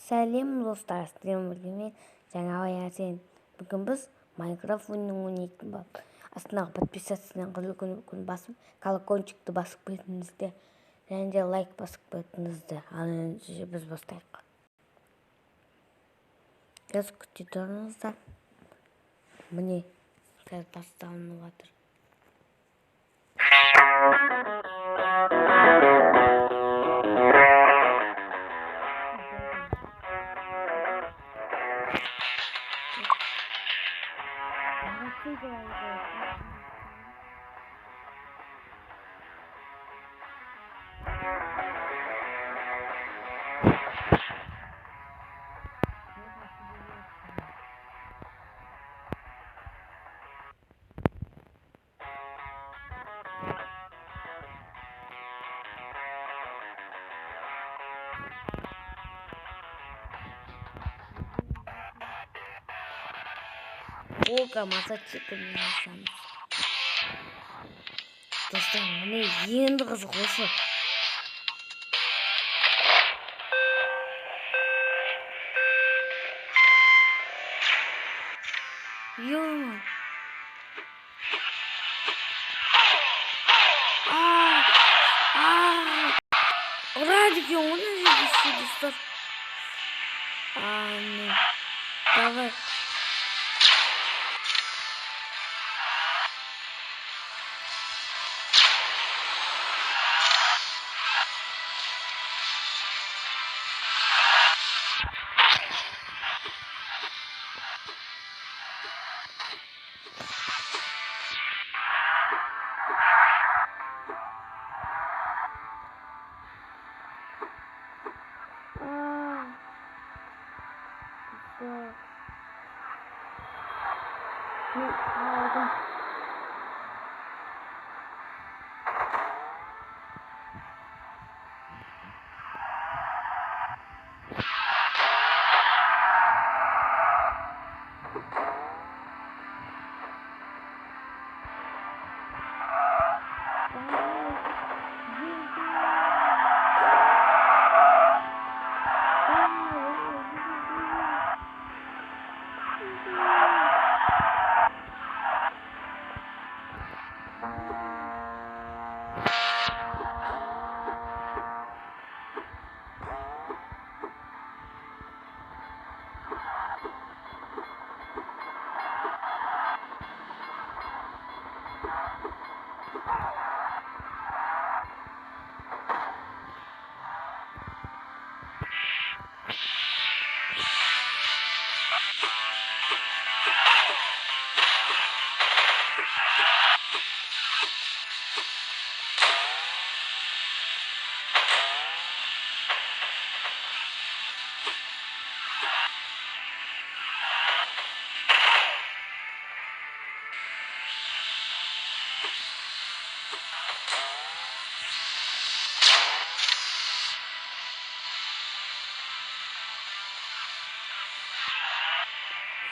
Сәлем достар, сіздермен бірге мен жаңа Ясен. Бүгін біз Майнкрафт ойынын ойнайтын боламыз. Астындағы подписаться күн басып, колокольчикті басып кетіңіздер. Және де лайк басып кетіңіздер. Ал енді біз бастайық. Қазір күте тұрыңыздар. Міне, қазір басталынып жатыр. Олга мотоциклмен жасамыз. Достар, міне енді қызық осы. Йома. Радик, он же достар. Ну, давай.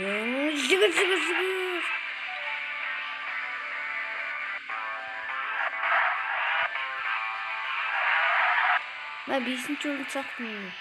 Жігір. Ben 5. oyunu saklayayım.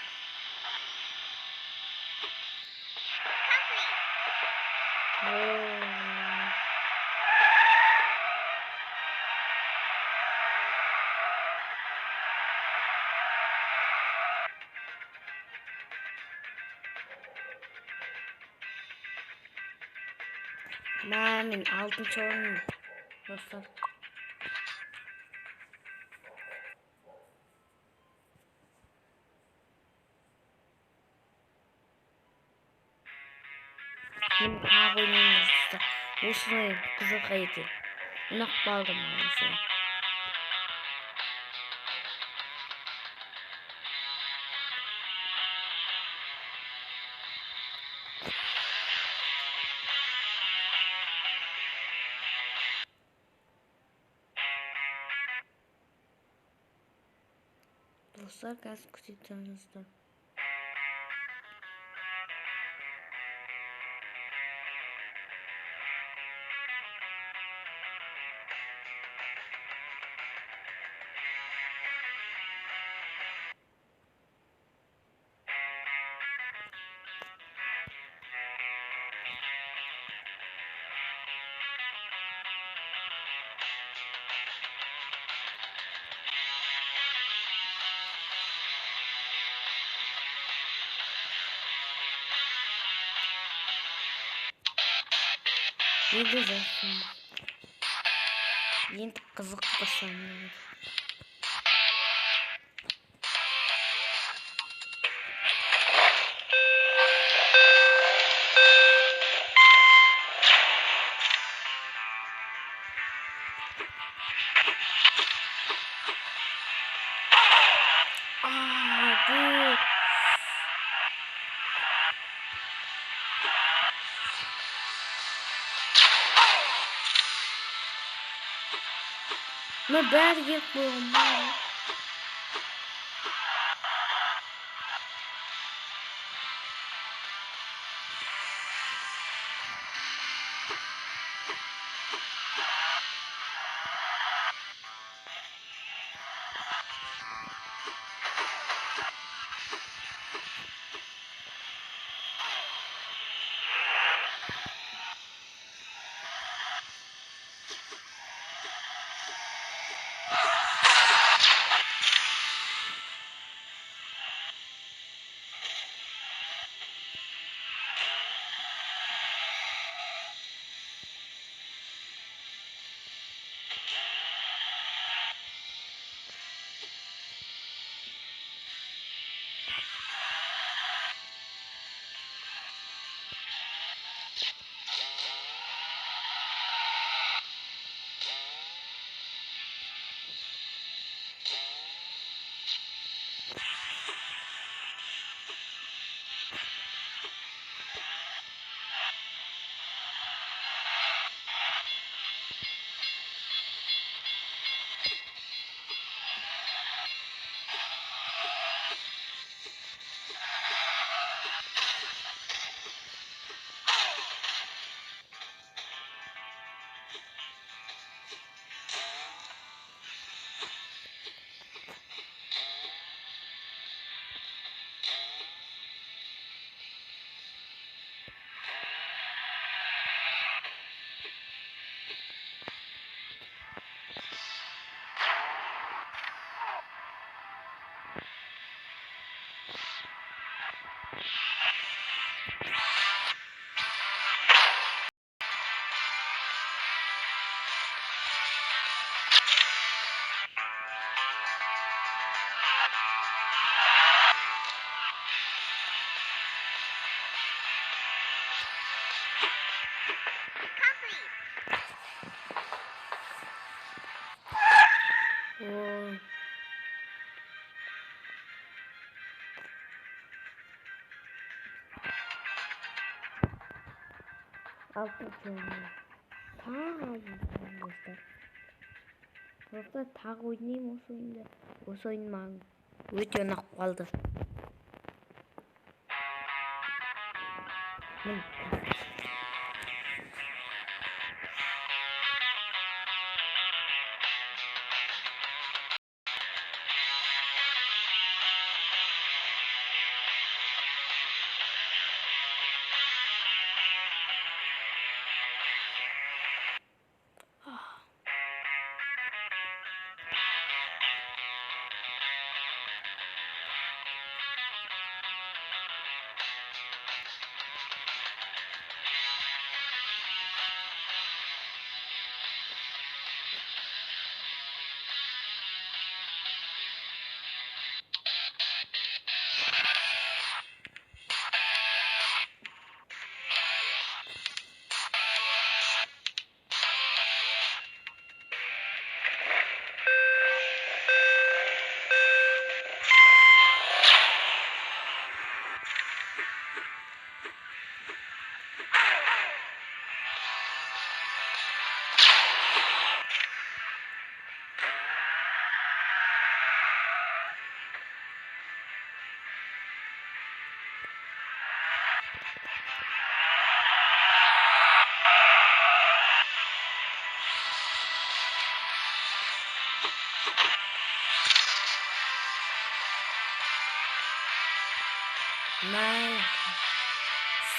Ben 6. oyunu dostlar. Мен тағы ойнаймыз достар. Осылай қызық екен. Ұнап қалды маған осылай. Dostlar, қазір күте тұрыңыздар. Енді жасымыз. Енді қызық басамыз. Bu. Ne belge koyalım. Просто тағы ойнаймын осы ойынды. Осы ойын маған өте ұнап қалды. Nice.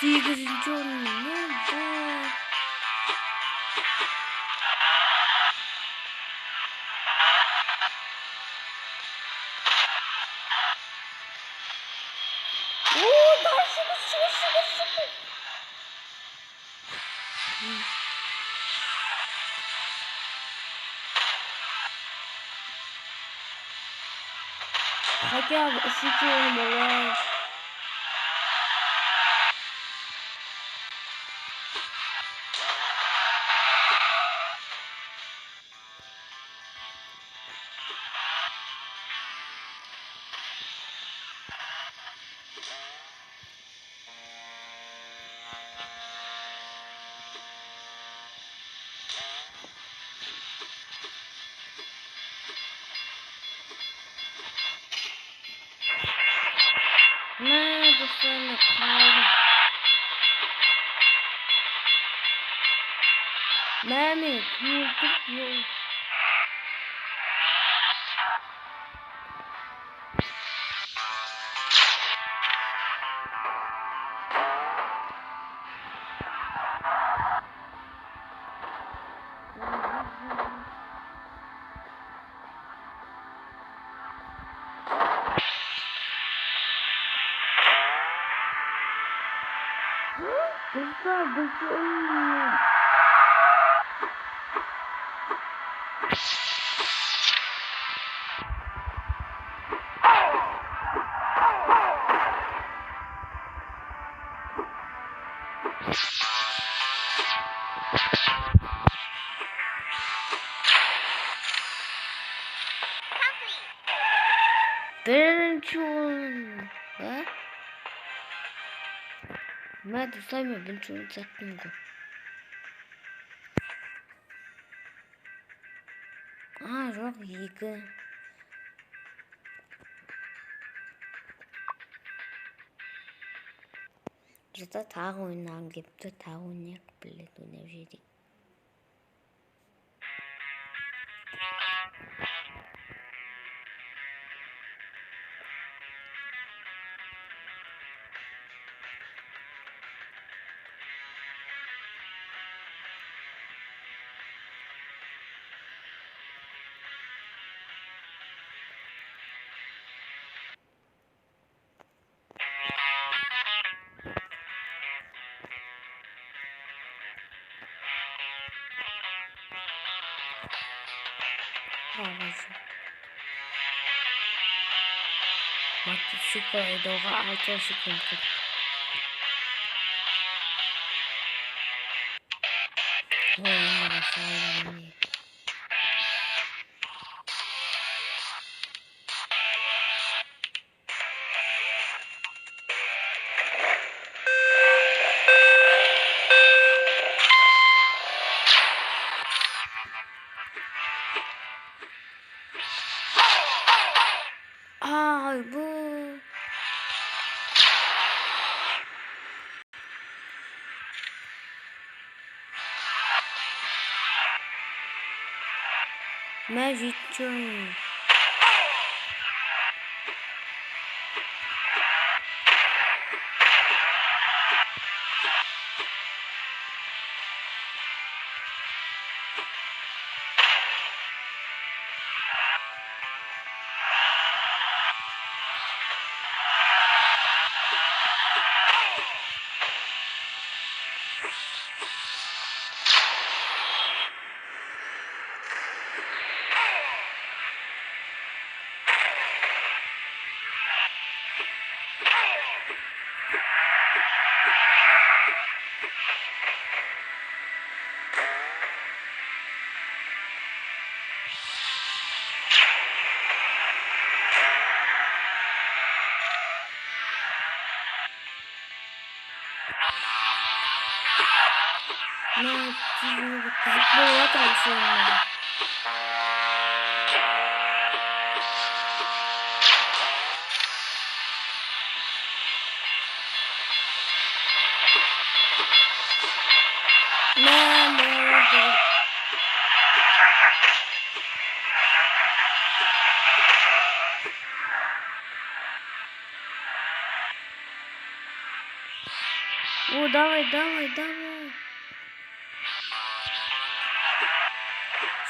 8. oyun ne bu? Oo, daha şıkır. Ya üşütüyorum valla. Nerede sonra kaldım? Mermi kurduk yol. Dostlar bekliyorum. Birinci oyun. Ha? Ben de saymıyorum. Ben şunu sattım. Çok iyi. Kita tahu nang gitu tahunya beli tuh jadi. Mati suka itu aja suka. Oh ini masalah ini. Bu. Magic Train. Buat langsung. Давай.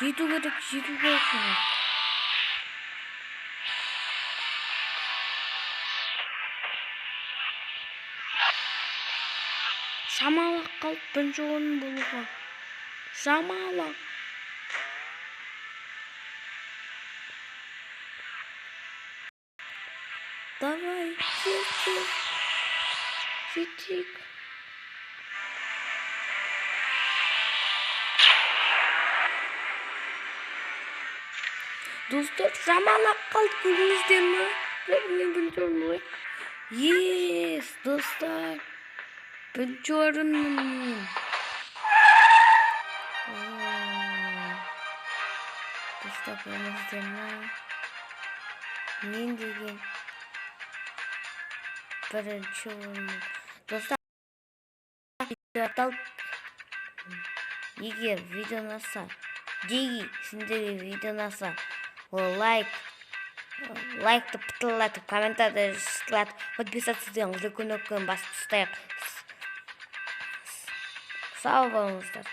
Situ gerek. Samalah kau pensiun bulu. Samalah. Жетейік. Достар, жаман аққалды көрдіңіздер ме? Мен бірінші орын. Ес, достар. Бірінші орынмын. Достар, көрдіңіздер ме? Мен деген бірінші орынмын. Достар, егер видео ұнаса, сендерге видео ұнаса, лайкты пытылатып, комментария жазылатып, подписаться етіңіздер, күн басып тастайық. Сау болыңыздар.